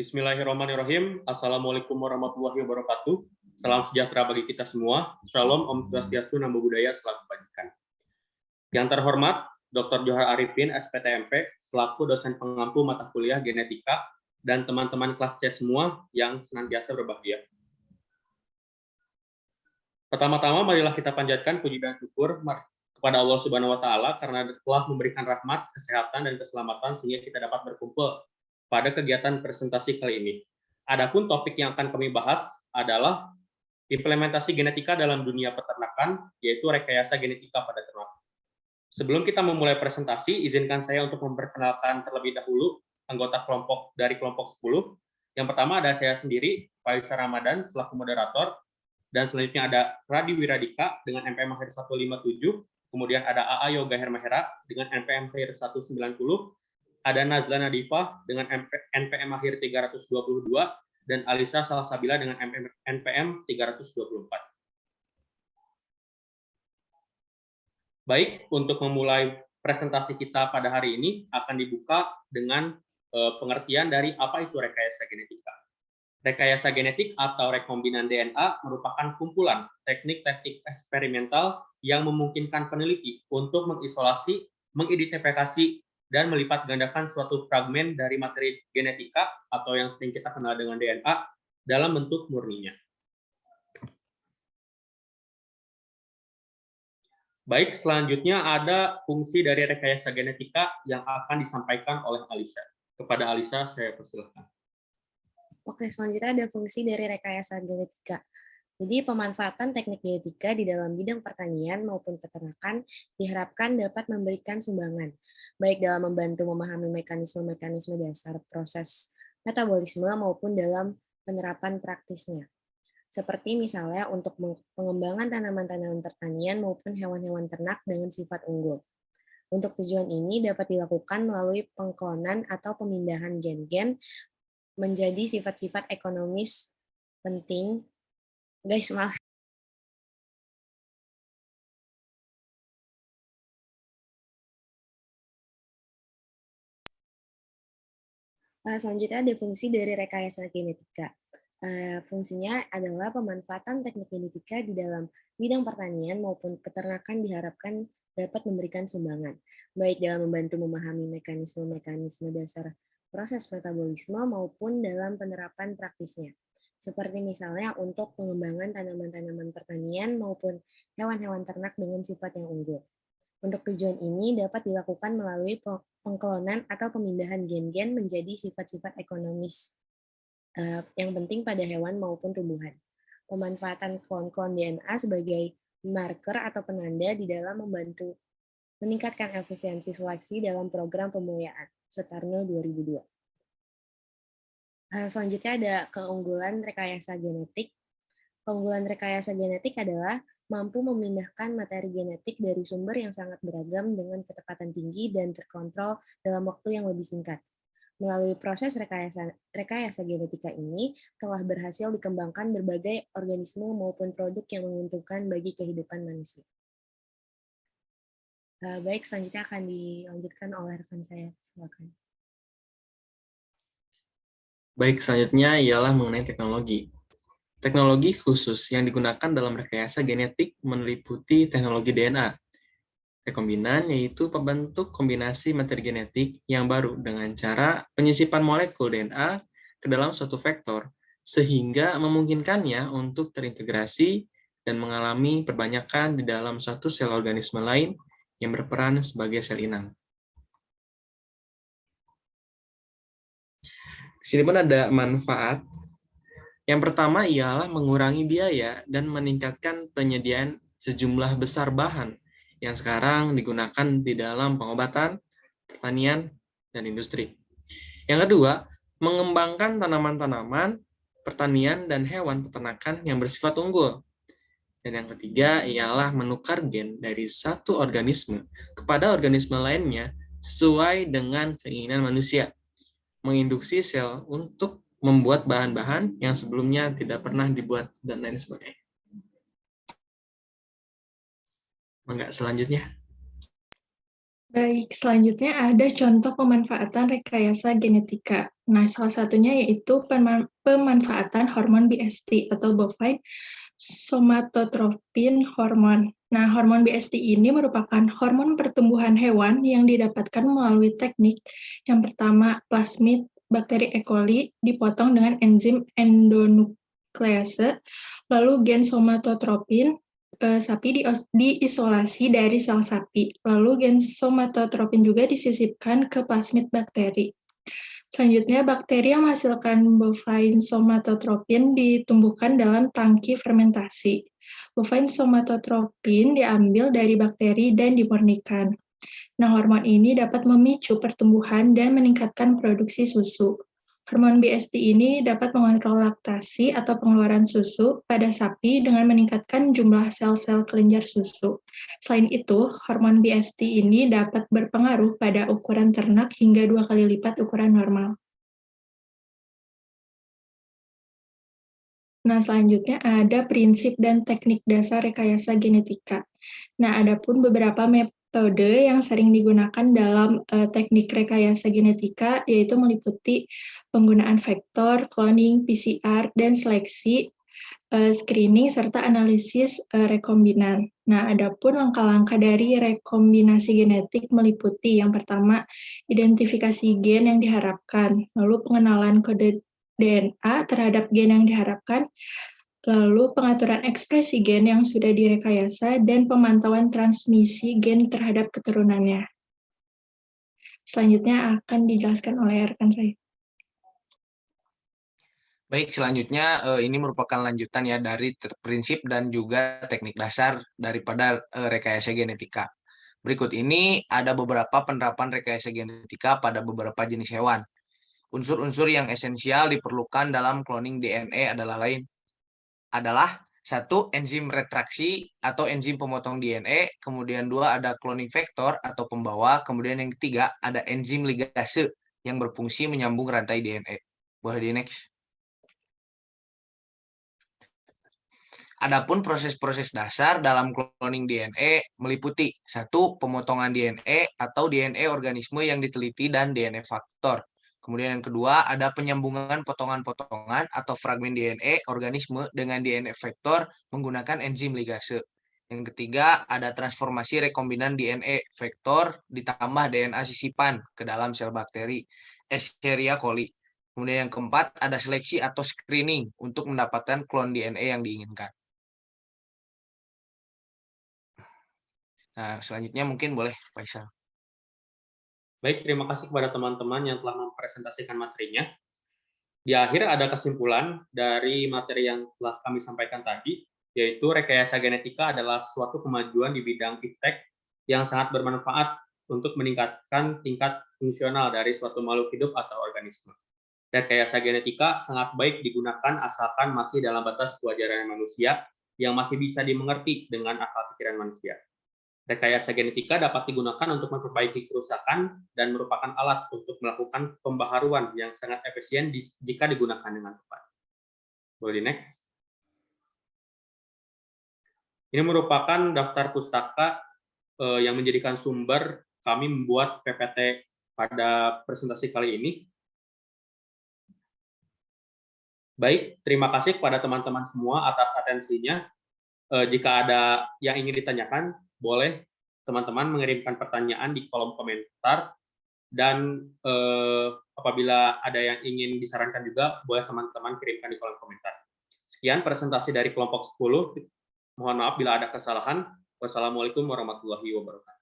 Bismillahirrahmanirrahim. Assalamualaikum warahmatullahi wabarakatuh. Salam sejahtera bagi kita semua. Shalom, Om Swastiastu, Namo Buddhaya, selalu kebajikan. Yang terhormat, Dr. Johar Arifin, SPTMP, selaku dosen pengampu mata kuliah genetika, dan teman-teman kelas C semua yang senantiasa berbahagia. Pertama-tama, marilah kita panjatkan puji dan syukur kepada Allah Subhanahu wa Ta'ala karena telah memberikan rahmat, kesehatan, dan keselamatan sehingga kita dapat berkumpul pada kegiatan presentasi kali ini. Adapun topik yang akan kami bahas adalah implementasi genetika dalam dunia peternakan, yaitu rekayasa genetika pada ternak. Sebelum kita memulai presentasi, izinkan saya untuk memperkenalkan terlebih dahulu anggota kelompok dari kelompok 10. Yang pertama ada saya sendiri, Faisal Ramadan, selaku moderator, dan selanjutnya ada Radi Wiradika dengan NPM akhir 157, kemudian ada AA Yoga Hermahera dengan NPM akhir 190, ada Nazla Nadifah dengan NPM akhir 322, dan Alisa Salsabila dengan NPM 324. Baik, untuk memulai presentasi kita pada hari ini akan dibuka dengan pengertian dari apa itu rekayasa genetika. Rekayasa genetik atau rekombinan DNA merupakan kumpulan teknik-teknik eksperimental yang memungkinkan peneliti untuk mengisolasi, mengidentifikasi, dan melipat gandakan suatu fragmen dari materi genetika atau yang sering kita kenal dengan DNA dalam bentuk murninya. Baik, selanjutnya ada fungsi dari rekayasa genetika yang akan disampaikan oleh Alisa. Kepada Alisa, saya persilahkan. Oke, selanjutnya ada fungsi dari rekayasa genetika. Jadi pemanfaatan teknik genetika di dalam bidang pertanian maupun peternakan diharapkan dapat memberikan sumbangan, baik dalam membantu memahami mekanisme-mekanisme dasar proses metabolisme maupun dalam penerapan praktisnya. Seperti misalnya untuk pengembangan tanaman-tanaman pertanian maupun hewan-hewan ternak dengan sifat unggul. Untuk tujuan ini dapat dilakukan melalui pengklonan atau pemindahan gen-gen menjadi sifat-sifat ekonomis penting. Guys, maaf. Selanjutnya ada fungsi dari rekayasa genetika. Fungsinya adalah pemanfaatan teknik genetika di dalam bidang pertanian maupun peternakan diharapkan dapat memberikan sumbangan, baik dalam membantu memahami mekanisme-mekanisme dasar proses metabolisme maupun dalam penerapan praktisnya. Seperti misalnya untuk pengembangan tanaman-tanaman pertanian maupun hewan-hewan ternak dengan sifat yang unggul. Untuk tujuan ini dapat dilakukan melalui pengklonan atau pemindahan gen-gen menjadi sifat-sifat ekonomis yang penting pada hewan maupun tumbuhan. Pemanfaatan klon-klon DNA sebagai marker atau penanda di dalam membantu meningkatkan efisiensi seleksi dalam program pemuliaan. Sutarno 2002. Selanjutnya ada keunggulan rekayasa genetik. Keunggulan rekayasa genetik adalah mampu memindahkan materi genetik dari sumber yang sangat beragam dengan ketepatan tinggi dan terkontrol dalam waktu yang lebih singkat. Melalui proses rekayasa genetika ini telah berhasil dikembangkan berbagai organisme maupun produk yang menguntungkan bagi kehidupan manusia. Baik, selanjutnya akan dilanjutkan oleh rekan saya. Silakan. Baik, selanjutnya ialah mengenai teknologi. Teknologi khusus yang digunakan dalam rekayasa genetik meliputi teknologi DNA. Rekombinan yaitu pembentuk kombinasi materi genetik yang baru dengan cara penyisipan molekul DNA ke dalam suatu vektor, sehingga memungkinkannya untuk terintegrasi dan mengalami perbanyakan di dalam suatu sel organisme lain yang berperan sebagai sel inang. Di sini pun ada manfaat. Yang pertama ialah mengurangi biaya dan meningkatkan penyediaan sejumlah besar bahan yang sekarang digunakan di dalam pengobatan, pertanian, dan industri. Yang kedua, mengembangkan tanaman-tanaman, pertanian, dan hewan peternakan yang bersifat unggul. Dan yang ketiga ialah menukar gen dari satu organisme kepada organisme lainnya sesuai dengan keinginan manusia. Menginduksi sel untuk membuat bahan-bahan yang sebelumnya tidak pernah dibuat, dan lain sebagainya. Enggak, selanjutnya. Baik, selanjutnya ada contoh pemanfaatan rekayasa genetika. Nah, salah satunya yaitu pemanfaatan hormon BST atau bovine somatotropin hormon. Nah, hormon BST ini merupakan hormon pertumbuhan hewan yang didapatkan melalui teknik yang pertama, plasmid bakteri E. coli dipotong dengan enzim endonuklease, lalu gen somatotropin sapi diisolasi dari sel sapi, lalu gen somatotropin juga disisipkan ke plasmid bakteri. Selanjutnya, bakteri yang menghasilkan bovine somatotropin ditumbuhkan dalam tangki fermentasi. Bovine somatotropin diambil dari bakteri dan dimurnikan. Nah, hormon ini dapat memicu pertumbuhan dan meningkatkan produksi susu. Hormon BST ini dapat mengontrol laktasi atau pengeluaran susu pada sapi dengan meningkatkan jumlah sel-sel kelenjar susu. Selain itu, hormon BST ini dapat berpengaruh pada ukuran ternak hingga 2 kali lipat ukuran normal. Nah, selanjutnya ada prinsip dan teknik dasar rekayasa genetika. Nah, ada pun beberapa metode yang sering digunakan dalam teknik rekayasa genetika, yaitu meliputi penggunaan vektor, cloning, PCR, dan seleksi, screening, serta analisis rekombinan. Nah, ada pun langkah-langkah dari rekombinasi genetik meliputi yang pertama, identifikasi gen yang diharapkan, lalu pengenalan kode DNA terhadap gen yang diharapkan, lalu pengaturan ekspresi gen yang sudah direkayasa, dan pemantauan transmisi gen terhadap keturunannya. Selanjutnya akan dijelaskan oleh rekan saya. Baik, selanjutnya ini merupakan lanjutan ya dari prinsip dan juga teknik dasar daripada rekayasa genetika. Berikut ini ada beberapa penerapan rekayasa genetika pada beberapa jenis hewan. Unsur-unsur yang esensial diperlukan dalam cloning DNA adalah satu, enzim retraksi atau enzim pemotong DNA, kemudian dua, ada cloning vektor atau pembawa, kemudian yang ketiga, ada enzim ligase yang berfungsi menyambung rantai DNA. Boleh di next. Adapun proses-proses dasar dalam cloning DNA meliputi satu, pemotongan DNA atau DNA organisme yang diteliti dan DNA faktor. Kemudian yang kedua, ada penyambungan potongan-potongan atau fragmen DNA organisme dengan DNA vektor menggunakan enzim ligase. Yang ketiga, ada transformasi rekombinan DNA vektor ditambah DNA sisipan ke dalam sel bakteri Escherichia coli. Kemudian yang keempat, ada seleksi atau screening untuk mendapatkan klon DNA yang diinginkan. Nah, selanjutnya mungkin boleh Faisal. Baik, terima kasih kepada teman-teman yang telah mempresentasikan materinya. Di akhir ada kesimpulan dari materi yang telah kami sampaikan tadi, yaitu rekayasa genetika adalah suatu kemajuan di bidang iptek yang sangat bermanfaat untuk meningkatkan tingkat fungsional dari suatu makhluk hidup atau organisme. Rekayasa genetika sangat baik digunakan asalkan masih dalam batas kewajaran manusia yang masih bisa dimengerti dengan akal pikiran manusia. Rekayasa genetika dapat digunakan untuk memperbaiki kerusakan dan merupakan alat untuk melakukan pembaharuan yang sangat efisien jika digunakan dengan tepat. Boleh di next. Ini merupakan daftar pustaka yang menjadikan sumber kami membuat PPT pada presentasi kali ini. Baik, terima kasih kepada teman-teman semua atas atensinya. Jika ada yang ingin ditanyakan, boleh teman-teman mengirimkan pertanyaan di kolom komentar, dan apabila ada yang ingin disarankan juga, boleh teman-teman kirimkan di kolom komentar. Sekian presentasi dari kelompok 10. Mohon maaf bila ada kesalahan. Wassalamualaikum warahmatullahi wabarakatuh.